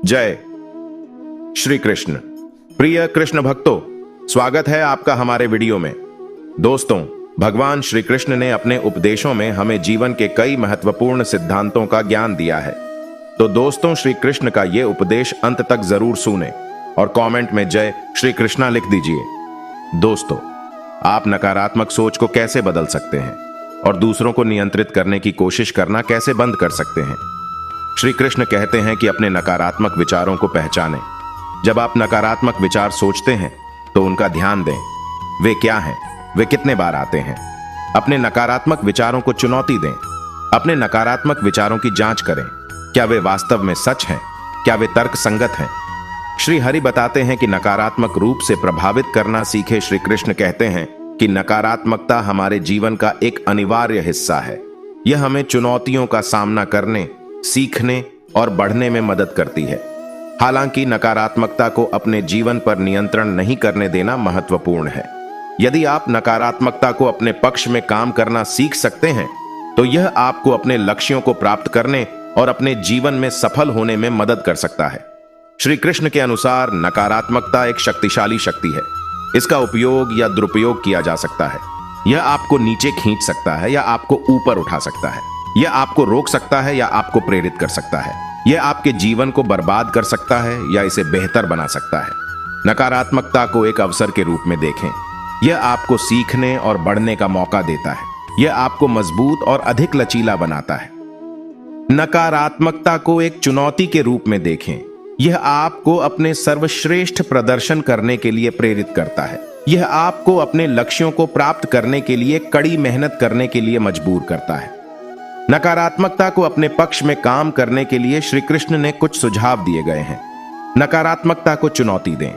जय श्री कृष्ण। प्रिय कृष्ण भक्तों, स्वागत है आपका हमारे वीडियो में। दोस्तों, भगवान श्री कृष्ण ने अपने उपदेशों में हमें जीवन के कई महत्वपूर्ण सिद्धांतों का ज्ञान दिया है। तो दोस्तों, श्री कृष्ण का ये उपदेश अंत तक जरूर सुने और कमेंट में जय श्री कृष्णा लिख दीजिए। दोस्तों, आप नकारात्मक सोच को कैसे बदल सकते हैं और दूसरों को नियंत्रित करने की कोशिश करना कैसे बंद कर सकते हैं? श्री कृष्ण कहते हैं कि अपने नकारात्मक विचारों को पहचानें। जब आप नकारात्मक विचार सोचते हैं तो उनका ध्यान दें। वे क्या हैं? वे कितने बार आते हैं? अपने नकारात्मक विचारों को चुनौती दें। अपने नकारात्मक विचारों की जांच करें। क्या वे वास्तव में सच हैं? क्या वे तर्क संगत हैं? श्री हरि बताते हैं कि नकारात्मक रूप से प्रभावित करना सीखे। श्री कृष्ण कहते हैं कि नकारात्मकता हमारे जीवन का एक अनिवार्य हिस्सा है। यह हमें चुनौतियों का सामना करने, सीखने और बढ़ने में मदद करती है। हालांकि नकारात्मकता को अपने जीवन पर नियंत्रण नहीं करने देना महत्वपूर्ण है। यदि आप नकारात्मकता को अपने पक्ष में काम करना सीख सकते हैं तो यह आपको अपने लक्ष्यों को प्राप्त करने और अपने जीवन में सफल होने में मदद कर सकता है। श्री कृष्ण के अनुसार नकारात्मकता एक शक्तिशाली शक्ति है। इसका उपयोग या दुरुपयोग किया जा सकता है। यह आपको नीचे खींच सकता है या आपको ऊपर उठा सकता है। यह आपको रोक सकता है या आपको प्रेरित कर सकता है। यह आपके जीवन को बर्बाद कर सकता है या इसे बेहतर बना सकता है। नकारात्मकता को एक अवसर के रूप में देखें। यह आपको सीखने और बढ़ने का मौका देता है। यह आपको मजबूत और अधिक लचीला बनाता है। नकारात्मकता को एक चुनौती के रूप में देखें। यह आपको अपने सर्वश्रेष्ठ प्रदर्शन करने के लिए प्रेरित करता है। यह आपको अपने लक्ष्यों को प्राप्त करने के लिए कड़ी मेहनत करने के लिए मजबूर करता है। नकारात्मकता को अपने पक्ष में काम करने के लिए श्री कृष्ण ने कुछ सुझाव दिए गए हैं। नकारात्मकता को चुनौती दें।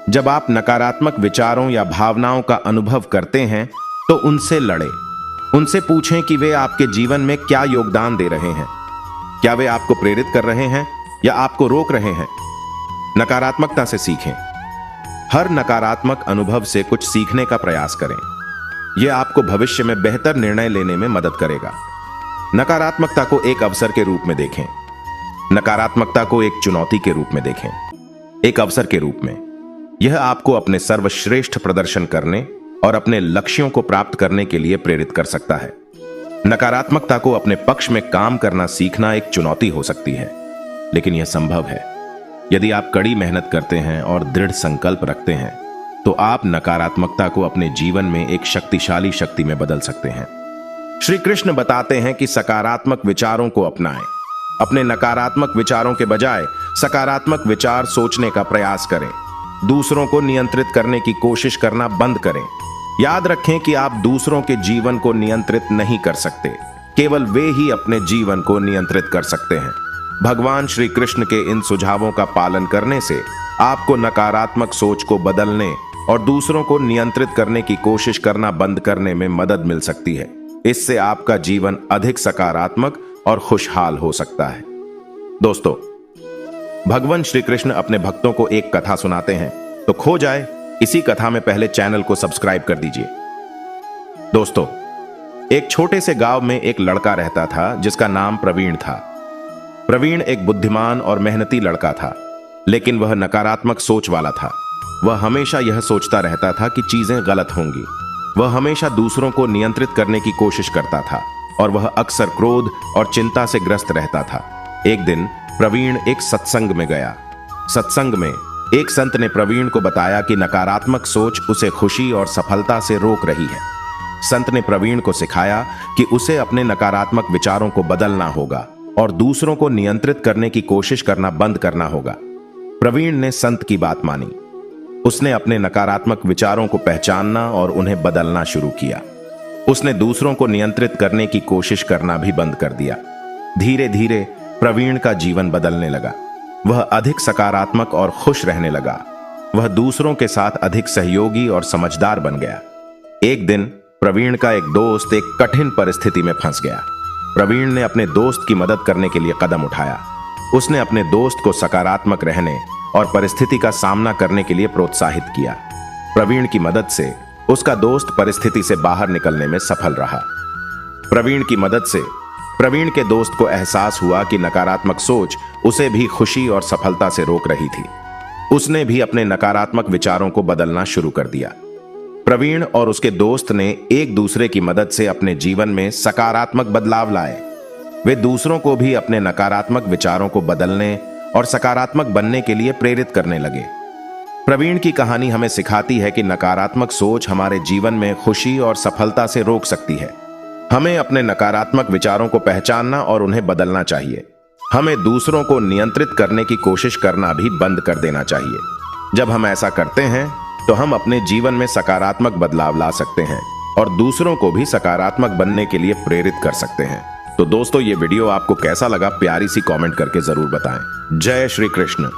जब आप नकारात्मक विचारों या भावनाओं का अनुभव करते हैं तो उनसे लड़ें। उनसे पूछें कि वे आपके जीवन में क्या योगदान दे रहे हैं। क्या वे आपको प्रेरित कर रहे हैं या आपको रोक रहे हैं? नकारात्मकता से सीखें। हर नकारात्मक अनुभव से कुछ सीखने का प्रयास करें। यह आपको भविष्य में बेहतर निर्णय लेने में मदद करेगा। नकारात्मकता को एक अवसर के रूप में देखें। नकारात्मकता को एक चुनौती के रूप में देखें, एक अवसर के रूप में। यह आपको अपने सर्वश्रेष्ठ प्रदर्शन करने और अपने लक्ष्यों को प्राप्त करने के लिए प्रेरित कर सकता है। नकारात्मकता को अपने पक्ष में काम करना सीखना एक चुनौती हो सकती है, लेकिन यह संभव है। यदि आप कड़ी मेहनत करते हैं और दृढ़ संकल्प रखते हैं तो आप नकारात्मकता को अपने जीवन में एक शक्तिशाली शक्ति में बदल सकते हैं। श्री कृष्ण बताते हैं कि सकारात्मक विचारों को अपनाएं। अपने नकारात्मक विचारों के बजाय सकारात्मक विचार सोचने का प्रयास करें। दूसरों को नियंत्रित करने की कोशिश करना बंद करें। याद रखें कि आप दूसरों के जीवन को नियंत्रित नहीं कर सकते। केवल वे ही अपने जीवन को नियंत्रित कर सकते हैं। भगवान श्री कृष्ण के इन सुझावों का पालन करने से आपको नकारात्मक सोच को बदलने और दूसरों को नियंत्रित करने की कोशिश करना बंद करने में मदद मिल सकती है। इससे आपका जीवन अधिक सकारात्मक और खुशहाल हो सकता है। दोस्तों, भगवान श्री कृष्ण अपने भक्तों को एक कथा सुनाते हैं, तो खो जाए इसी कथा में पहले चैनल को सब्सक्राइब कर दीजिए। दोस्तों, एक छोटे से गांव में एक लड़का रहता था जिसका नाम प्रवीण था। प्रवीण एक बुद्धिमान और मेहनती लड़का था, लेकिन वह नकारात्मक सोच वाला था। वह हमेशा यह सोचता रहता था कि चीजें गलत होंगी। वह हमेशा दूसरों को नियंत्रित करने की कोशिश करता था और वह अक्सर क्रोध और चिंता से ग्रस्त रहता था। एक दिन प्रवीण एक सत्संग में गया। सत्संग में एक संत ने प्रवीण को बताया कि नकारात्मक सोच उसे खुशी और सफलता से रोक रही है। संत ने प्रवीण को सिखाया कि उसे अपने नकारात्मक विचारों को बदलना होगा और दूसरों को नियंत्रित करने की कोशिश करना बंद करना होगा। प्रवीण ने संत की बात मानी। उसने अपने नकारात्मक विचारों को पहचानना और उन्हें बदलना शुरू किया। उसने दूसरों को नियंत्रित करने की कोशिश करना भी बंद कर दिया। धीरे धीरे प्रवीण का जीवन बदलने लगा। वह अधिक सकारात्मक और खुश रहने लगा। वह दूसरों के साथ अधिक सहयोगी और समझदार बन गया। एक दिन प्रवीण का एक दोस्त एक कठिन परिस्थिति में फंस गया। प्रवीण ने अपने दोस्त की मदद करने के लिए कदम उठाया। उसने अपने दोस्त को सकारात्मक रहने और परिस्थिति का सामना करने के लिए प्रोत्साहित किया। प्रवीण की मदद से उसका दोस्त परिस्थिति से बाहर निकलने में सफल रहा। प्रवीण की मदद से प्रवीण के दोस्त को एहसास हुआ कि नकारात्मक सोच उसे भी खुशी और सफलता से रोक रही थी। उसने भी अपने नकारात्मक विचारों को बदलना शुरू कर दिया। प्रवीण और उसके दोस्त ने एक दूसरे की मदद से अपने जीवन में सकारात्मक बदलाव लाए। वे दूसरों को भी अपने नकारात्मक विचारों को बदलने और सकारात्मक बनने के लिए प्रेरित करने लगे। प्रवीण की कहानी हमें सिखाती है कि नकारात्मक सोच हमारे जीवन में खुशी और सफलता से रोक सकती है। हमें अपने नकारात्मक विचारों को पहचानना और उन्हें बदलना चाहिए। हमें दूसरों को नियंत्रित करने की कोशिश करना भी बंद कर देना चाहिए। जब हम ऐसा करते हैं तो हम अपने जीवन में सकारात्मक बदलाव ला सकते हैं और दूसरों को भी सकारात्मक बनने के लिए प्रेरित कर सकते हैं। तो दोस्तों, ये वीडियो आपको कैसा लगा प्यारी सी कमेंट करके जरूर बताएं। जय श्री कृष्ण।